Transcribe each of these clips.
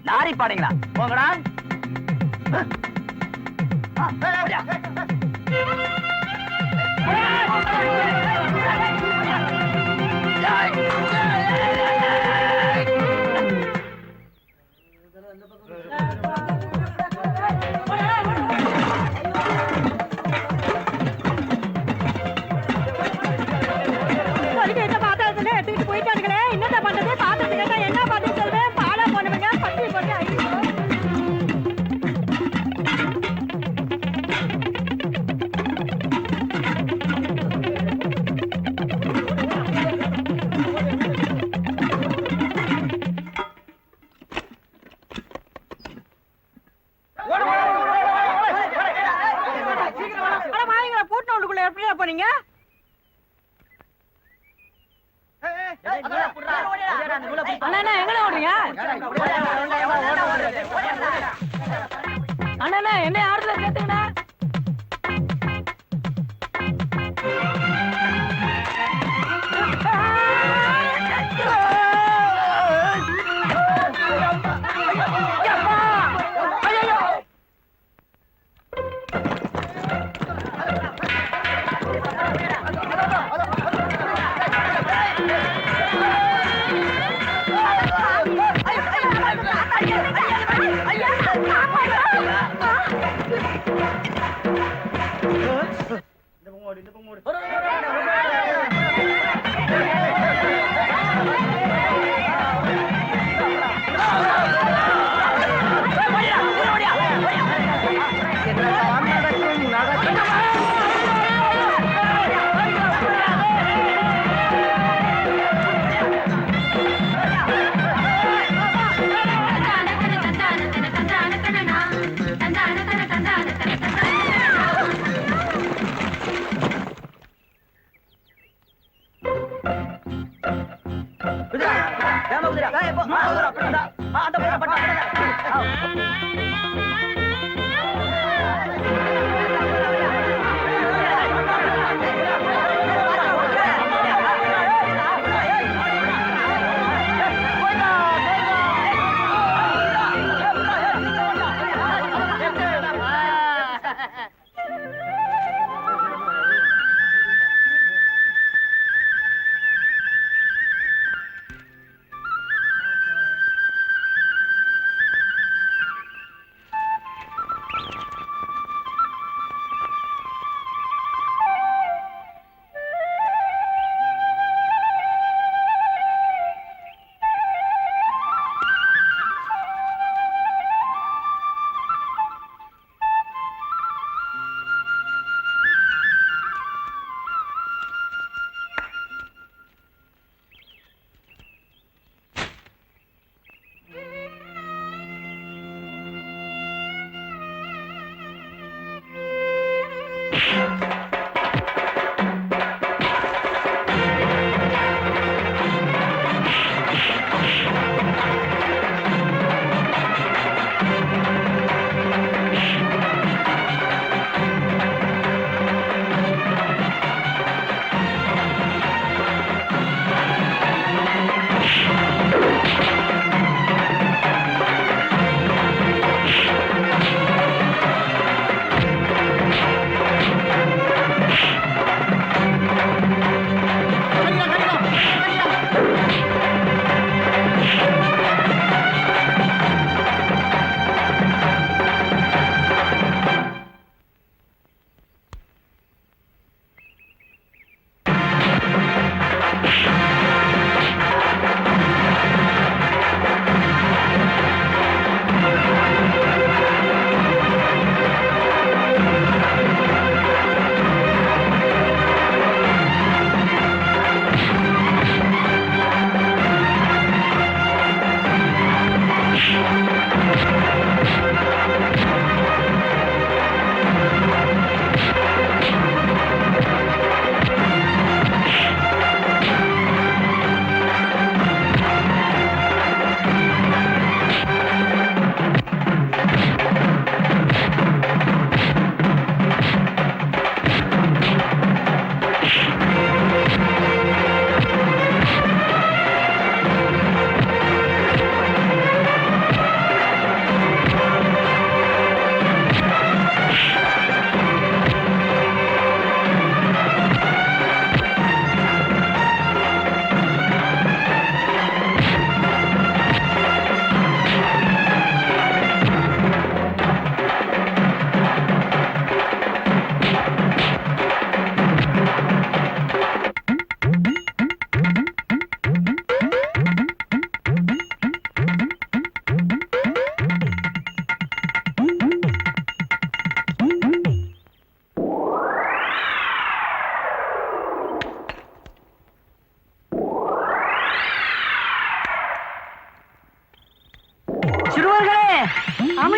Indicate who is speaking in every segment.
Speaker 1: Lorry பாடுங்களா போங்கடா.
Speaker 2: எடுத்துக்கிட்டு போயிட்டானுங்களே, என்னடா பண்றது? பாத்திரத்தை கேட்டா என்ன பாத்திரம் சொல்றேன்? பாலா போனவங்க பட்டி போட்டு ஐயோ. பூட்டின உள்ளுக்குள்ள எப்படியா போனீங்க? அண்ணா எங்க ஓடுறீங்க? அண்ணா என்ன ஆறுதல கேட்டுங்கண்ணா.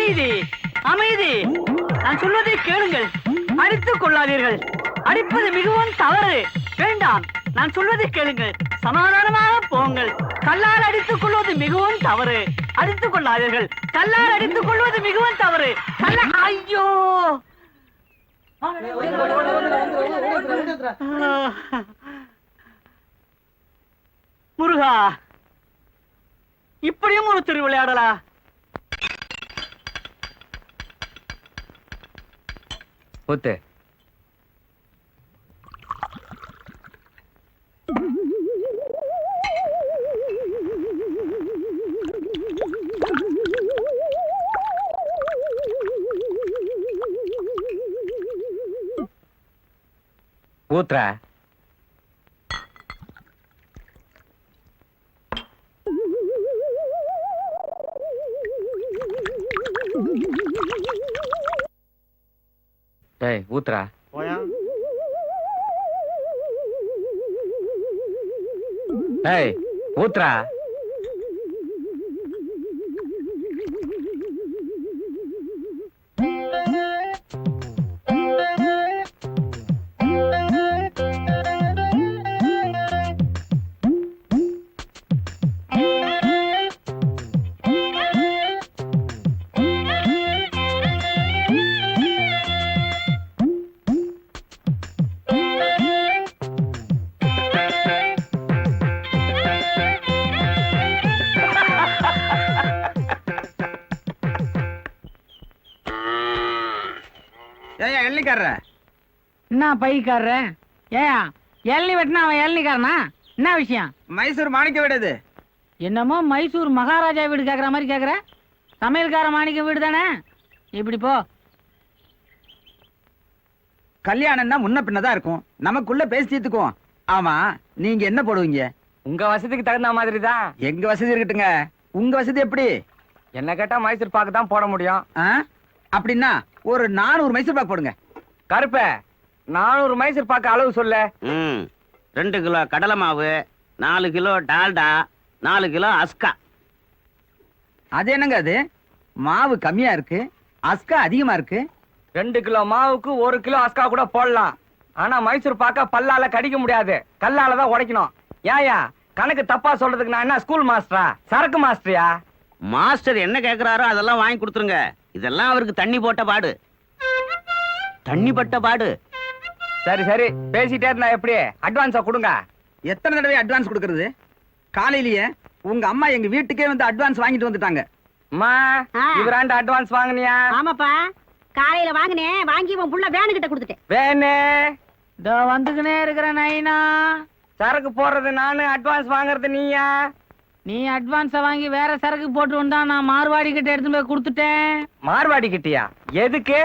Speaker 1: அமைதி அமைதி. நான் சொல்வதை கேளுங்கள். அடித்துக் கொள்ளாதீர்கள். அடிப்பது மிகவும் தவறு. வேண்டாம், நான் சொல்வதை கேளுங்கள். சமாதானமாக போங்கள். கல்லால் அடித்துக் கொள்வது மிகவும் தவறு. அடித்துக் கொள்ளாதீர்கள். கல்லால் அடித்துக் கொள்வது மிகவும் தவறு. ஐயோ, முருகா, இப்படியும் ஒரு திருவிளையாடலா?
Speaker 3: ஊத்து. ஊத்துற. டேய் ஊத்துறா. டேய் ஊத்துறா.
Speaker 1: ஏன் எள்ளிக்காரர?
Speaker 4: என்ன பைக்காரன்? ஏயா இளநி வெட்டினா அவன் இளநிக்காரனா? என்ன விஷயம்?
Speaker 1: மைசூர் மாணிக்க வீடு.
Speaker 4: என்னமோ மைசூர் மகாராஜா வீடு கேக்குற மாதிரி கேக்குற. சமையல்கார மாணிக்க வீடு தானே? இப்படி போ.
Speaker 1: கல்யாணம்னா முன்ன பின்னதான் இருக்கும். நமக்குள்ள பேசி தீர்த்துக்குவோம். ஆமா, நீங்க என்ன போடுவீங்க?
Speaker 3: உங்க வசதிக்கு தகுந்த மாதிரி தான்.
Speaker 1: எங்க வசதி இருக்கட்டுங்க. உங்க வசதி எப்படி?
Speaker 3: என்ன கேட்டா மைசூர் பாக்கு தான் போட முடியும்.
Speaker 1: ஆ? அப்படின்னா ஒரு 400 மைசூர் பாக்கு போடுங்க.
Speaker 3: கருப்ப 400 மைசூர் பாக்கு அளவு சொல்ல.
Speaker 5: 2 கிலோ கடலை மாவு, 4 கிலோ டால்டா, 4 கிலோ அஸ்கா.
Speaker 1: அது என்னங்க அது? மாவு கம்மியா இருக்கு, அஸ்கா அதிகமா இருக்கு.
Speaker 3: 2 கிலோ மாவுக்கு 1 கிலோ அஸ்கா கூட போடலாம். ஆனா மைசூர் பாக்க பல்லால கடிக்க முடியாது, கல்லால தான் உடைக்கணும். ஏயா கணக்கு தப்பா சொல்றதுக்கு நான் என்ன ஸ்கூல் மாஸ்டரா, சரக்கு மாஸ்டரியா?
Speaker 5: மாஸ்டர் என்ன கேக்குறாரோ அதெல்லாம் வாங்கி கொடுத்துருங்க. இதெல்லாம் அவருக்கு தண்ணி போட்ட பாடு. தண்ணி பட்ட பாடு.
Speaker 3: சரி சரி, பேசிட்டே இருந்தா எப்படி? அட்வான்ஸா கொடுங்க.
Speaker 1: எத்தனை தடவை அட்வான்ஸ் கொடுக்கறது? காலையிலேயே உங்க அம்மா எங்க வீட்டுக்கே வந்து அட்வான்ஸ் வாங்கிட்டு வந்துட்டாங்க.
Speaker 3: அம்மா, இவராண்ட அட்வான்ஸ் வாங்குனியா?
Speaker 2: ஆமாப்பா, காலையில வாங்கினேன். வாங்கி உன் புள்ள வேணுகிட்ட கொடுத்துட்டேன்.
Speaker 3: வேணே
Speaker 4: இதோ வந்துக்கினே இருக்கிற நைனா.
Speaker 3: சரக்கு போடுறது நானு, அட்வான்ஸ் வாங்குறது நீயா?
Speaker 4: நீ அட்வான்ஸ வாங்கி வேற சரக்கு போட்டு வந்தா நான் மார்வாடி கிட்ட எடுத்து போய் கொடுத்துட்டேன்.
Speaker 3: மார்வாடி கிட்டியா? எதுக்கு?